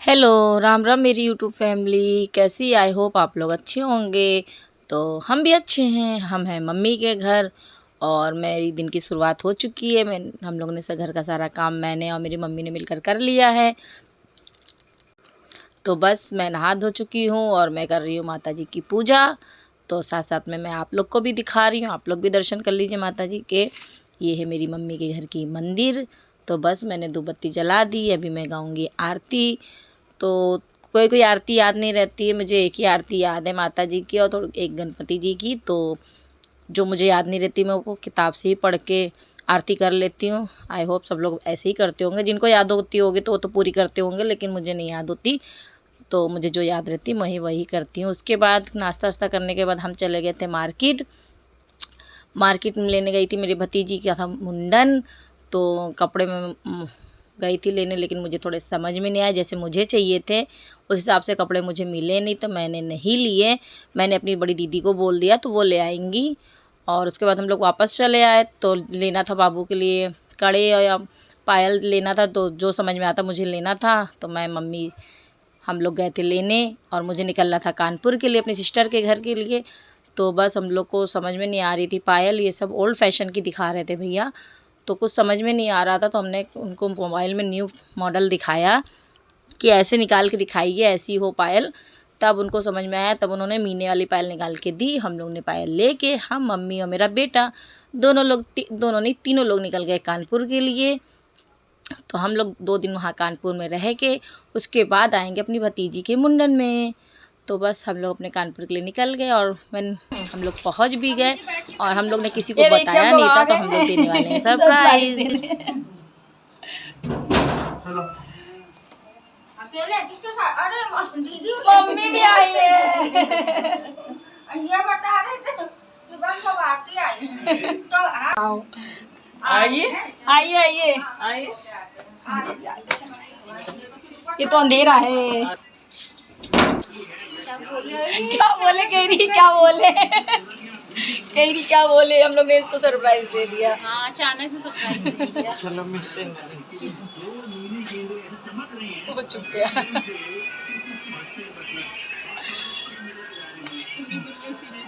Hello, Ram Ram मेरी YouTube family कैसी। I hope आप लोग अच्छे होंगे। तो हम भी अच्छे हैं। हम हैं मम्मी के घर और मेरी दिन की शुरुआत हो चुकी है। हम लोगों ने घर का सारा काम मैंने और मेरी मम्मी ने मिलकर कर लिया है। तो बस मैं नहा धो चुकी हूँ और मैं कर रही हूँ माता जी की पूजा। तो साथ साथ में मैं आप लोग को भी दिखा रही हूँ, आप लोग भी दर्शन कर लीजिए माता जी के। ये है मेरी मम्मी के घर की मंदिर। तो बस मैंने 2 बत्ती जला दी। अभी मैं गाऊँगी आरती। तो कोई कोई आरती याद नहीं रहती है, मुझे एक ही आरती याद है माता जी की और थोड़ी एक गणपति जी की। तो जो मुझे याद नहीं रहती मैं वो किताब से ही पढ़ के आरती कर लेती हूँ। आई होप सब लोग ऐसे ही करते होंगे, जिनको याद होती होगी तो वो तो पूरी करते होंगे, लेकिन मुझे नहीं याद होती। तो मुझे जो याद रहती है मैं वही करती हूँ। उसके बाद नाश्ता वास्ता करने के बाद हम चले गए थे मार्केट। मार्केट में लेने गई थी मेरी भतीजी का था मुंडन। तो कपड़े में गई थी लेने, लेकिन मुझे थोड़े समझ में नहीं आया जैसे मुझे चाहिए थे उस हिसाब से कपड़े मुझे मिले नहीं, तो मैंने नहीं लिए। मैंने अपनी बड़ी दीदी को बोल दिया तो वो ले आएंगी। और उसके बाद हम लोग वापस चले आए। तो लेना था बाबू के लिए कड़े या पायल लेना था, तो जो समझ में आता मुझे लेना था। तो मैं मम्मी हम लोग गए थे लेने और मुझे निकलना था कानपुर के लिए अपनी सिस्टर के घर के लिए। तो बस हम लोग को समझ में नहीं आ रही थी पायल, ये सब ओल्ड फैशन की दिखा रहे थे भैया। तो कुछ समझ में नहीं आ रहा था, तो हमने उनको मोबाइल में न्यू मॉडल दिखाया कि ऐसे निकाल के दिखाइए ऐसी हो पायल। तब उनको समझ में आया, तब उन्होंने मीने वाली पायल निकाल के दी। हम लोग ने पायल लेके, हम मम्मी और मेरा बेटा दोनों नहीं तीनों लोग निकल गए कानपुर के लिए। तो हम लोग 2 दिन वहाँ कानपुर में रह के उसके बाद आएंगे अपनी भतीजी के मुंडन में। तो बस हम लोग अपने कानपुर के लिए निकल गए और हम लोग पहुँच भी गए और हम लोग ने किसी को बताया नहीं था। तो हम लोग देने वाले हैं सरप्राइज। अकेले किसके साथ? अरे दीदी मम्मी भी आई है। ये बता रहे थे कि बस सब आती आई है। तो आइए आइए आइए आइए। ये तो अंधेरा है। क्या बोले कह रही, क्या बोले कह रही, क्या बोले। हम लोग ने इसको सरप्राइज दे दिया। हाँ, अचानक से सरप्राइज दे दिया। चलो मिलते हैं। वो चुप गया।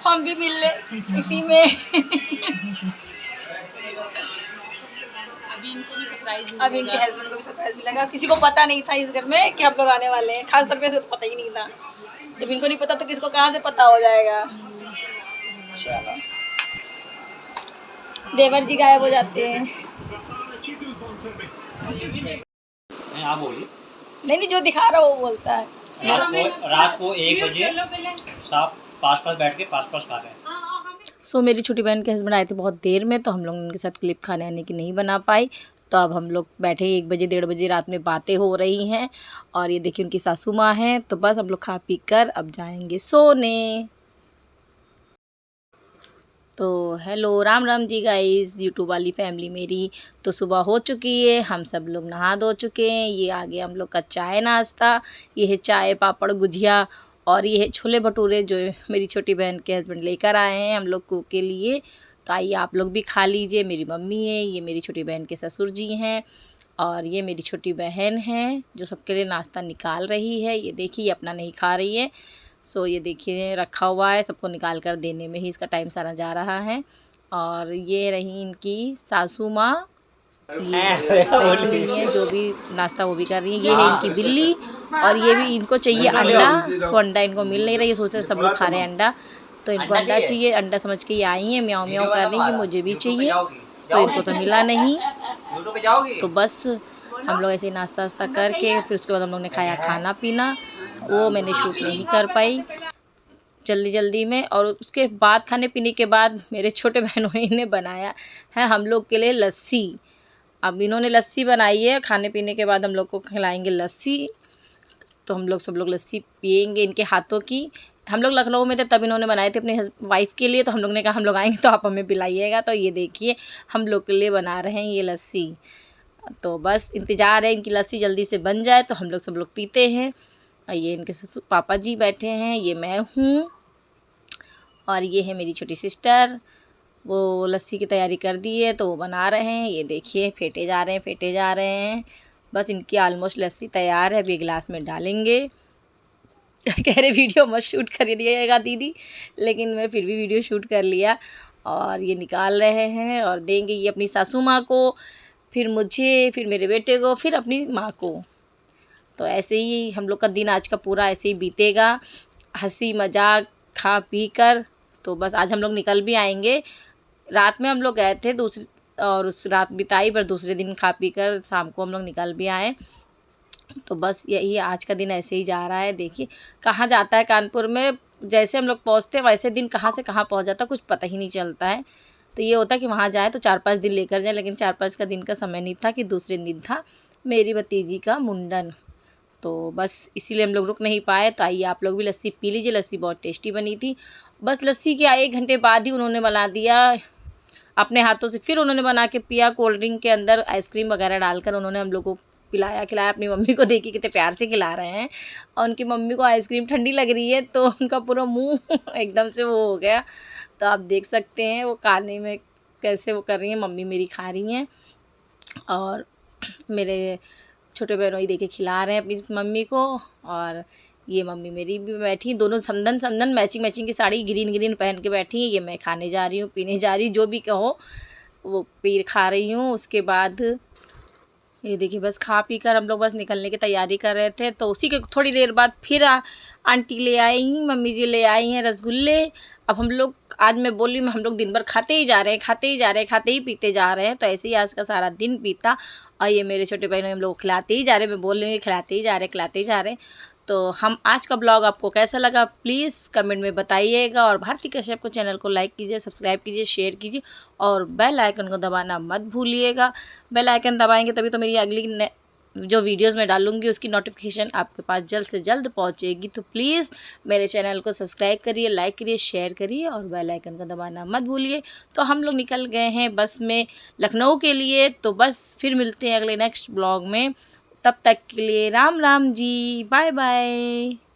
हम भी मिल ले इसी में। अभी इनके हस्बैंड को भी सरप्राइज मिलेगा। किसी को पता नहीं था इस घर में कि हम लोग आने वाले हैं, खास तौर पे से तो पता ही नहीं था। जब इनको नहीं पता तो किसको कहाँ से पता हो जाएगा। चलो देवर जी गायब हो जाते हैं। आप बोलिए। नहीं, जो दिखा रहा वो बोलता है। रात को 1 बजे सब पास पास बैठ के पास पास खा रहे हैं। सो मेरी छोटी बहन के हस्बैंड आए थे बहुत देर में, तो हम लोग उनके साथ क्लिप खाने आने की नहीं बना पाई। तो अब हम लोग बैठे 1 बजे 1:30 बजे रात में बातें हो रही हैं। और ये देखिए उनकी सासू माँ हैं। तो बस हम लोग खा पी कर अब जाएंगे सोने। तो hello Ram Ram ji guys, YouTube वाली फैमिली मेरी। तो सुबह हो चुकी है, हम सब लोग नहा धो चुके हैं। ये आ गया हम लोग का चाय नाश्ता। ये है चाय पापड़ गुजिया और ये है छोले भटूरे जो मेरी छोटी बहन के हस्बैंड लेकर आए हैं हम लोग को के लिए। तो आइए आप लोग भी खा लीजिए। मेरी मम्मी है, ये मेरी छोटी बहन के ससुर जी हैं और ये मेरी छोटी बहन है जो सबके लिए नाश्ता निकाल रही है। ये देखिए ये अपना नहीं खा रही है। सो ये देखिए रखा हुआ है, सबको निकाल कर देने में ही इसका टाइम सारा जा रहा है। और ये रही इनकी सासू माँ, ये बैठी हुई हैं, जो भी नाश्ता वो भी कर रही हैं। ये है इनकी बिल्ली और ये भी इनको चाहिए अंडा। सो अंडा इनको मिल नहीं रही है, सोचते सब लोग खा रहे हैं अंडा। तो इनको अंडा चाहिए, अंडा समझ के ये आई हैं, म्याऊं म्याऊं कर रही हैं कि मुझे भी चाहिए। तो इनको तो मिला नहीं। तो बस हम लोग ऐसे नाश्ता वास्ता करके फिर उसके बाद हम लोग ने खाया खाना पीना। वो मैंने शूट नहीं कर पाई जल्दी जल्दी में। और उसके बाद खाने पीने के बाद मेरे छोटे बहनों ने बनाया है हम लोग के लिए लस्सी। अब इन्होंने लस्सी बनाई है, खाने पीने के बाद हम लोग को खिलाएंगे लस्सी। तो हम लोग सब लोग लस्सी पियेंगे इनके हाथों की। हम लोग लखनऊ में थे तब इन्होंने बनाए थे अपने वाइफ़ के लिए। तो हम लोग ने कहा हम लोग आएंगे तो आप हमें पिलाइएगा। तो ये देखिए हम लोग के लिए बना रहे हैं ये लस्सी। तो बस इंतज़ार है इनकी लस्सी जल्दी से बन जाए तो हम लोग सब लोग पीते हैं। और ये इनके ससुर पापा जी बैठे हैं, ये मैं हूँ और ये है मेरी छोटी सिस्टर। वो लस्सी की तैयारी कर दी है तो वो बना रहे हैं। ये देखिए फेंटे जा रहे हैं फेंटे जा रहे हैं। बस इनकी ऑलमोस्ट लस्सी तैयार है, अभी गिलास में डालेंगे। कह रहे वीडियो मत शूट करिएगा दीदी, लेकिन मैं फिर भी वीडियो शूट कर लिया। और ये निकाल रहे हैं और देंगे ये अपनी सासू माँ को, फिर मुझे, फिर मेरे बेटे को, फिर अपनी माँ को। तो ऐसे ही हम लोग का दिन आज का पूरा ऐसे ही बीतेगा, हंसी मजाक खा पी कर। तो बस आज हम लोग निकल भी आएंगे। रात में हम लोग गए थे और उस रात बिताई, पर दूसरे दिन खा पी कर शाम को हम लोग निकल भी आए। तो बस यही आज का दिन ऐसे ही जा रहा है। देखिए कहाँ जाता है कानपुर में, जैसे हम लोग पहुँचते हैं वैसे दिन कहाँ से कहाँ पहुँच जाता है कुछ पता ही नहीं चलता है। तो ये होता है कि वहाँ जाए तो 4-5 दिन लेकर जाए, लेकिन 4-5 का दिन का समय नहीं था कि दूसरे दिन था मेरी भतीजी का मुंडन। तो बस इसीलिए हम लोग रुक नहीं पाए। तो आइए आप लोग भी लस्सी पी लीजिए, लस्सी बहुत टेस्टी बनी थी। बस लस्सी के 1 घंटे बाद ही उन्होंने बना दिया अपने हाथों से, फिर उन्होंने बना के पिया। कोल्ड ड्रिंक के अंदर आइसक्रीम वगैरह डालकर उन्होंने हम लोग को पिलाया खिलाया। अपनी मम्मी को देखिए कितने प्यार से खिला रहे हैं, और उनकी मम्मी को आइसक्रीम ठंडी लग रही है तो उनका पूरा मुंह एकदम से वो हो गया। तो आप देख सकते हैं वो खाने में कैसे वो कर रही हैं, मम्मी मेरी खा रही हैं और मेरे छोटे बहनों ही देखे खिला रहे हैं अपनी मम्मी को। और ये मम्मी मेरी भी बैठी, दोनों समधन मैचिंग की साड़ी ग्रीन पहन के बैठी हैं। ये मैं खाने जा रही हूँ, पीने जा रही हूँ, जो भी कहो वो पी खा रही हूँ। उसके बाद ये देखिए बस खा पी कर हम लोग बस निकलने की तैयारी कर रहे थे। तो उसी के थोड़ी देर बाद फिर आंटी ले आई, मम्मी जी ले आई हैं रसगुल्ले। अब हम लोग, आज मैं बोली हम लोग दिन भर खाते ही जा रहे हैं, खाते ही पीते जा रहे हैं। तो ऐसे ही आज का सारा दिन बीता। और ये मेरे छोटे बहनों हम लोग खिलाते ही जा रहे हैं, मैं बोल रही हूँ खिलाते ही जा रहे हैं। तो हम आज का ब्लॉग आपको कैसा लगा प्लीज़ कमेंट में बताइएगा। और भारती कश्यप को चैनल को लाइक कीजिए, सब्सक्राइब कीजिए, शेयर कीजिए और बेल आइकन को दबाना मत भूलिएगा। बेल आइकन दबाएंगे तभी तो मेरी अगली जो वीडियोस मैं डालूंगी उसकी नोटिफिकेशन आपके पास जल्द से जल्द पहुंचेगी। तो प्लीज़ मेरे चैनल को सब्सक्राइब करिए, लाइक करिए, शेयर करिए और बेल आइकन को दबाना मत भूलिए। तो हम लोग निकल गए हैं बस में लखनऊ के लिए। तो बस फिर मिलते हैं अगले नेक्स्ट ब्लॉग में, तब तक के लिए राम राम जी, बाय बाय।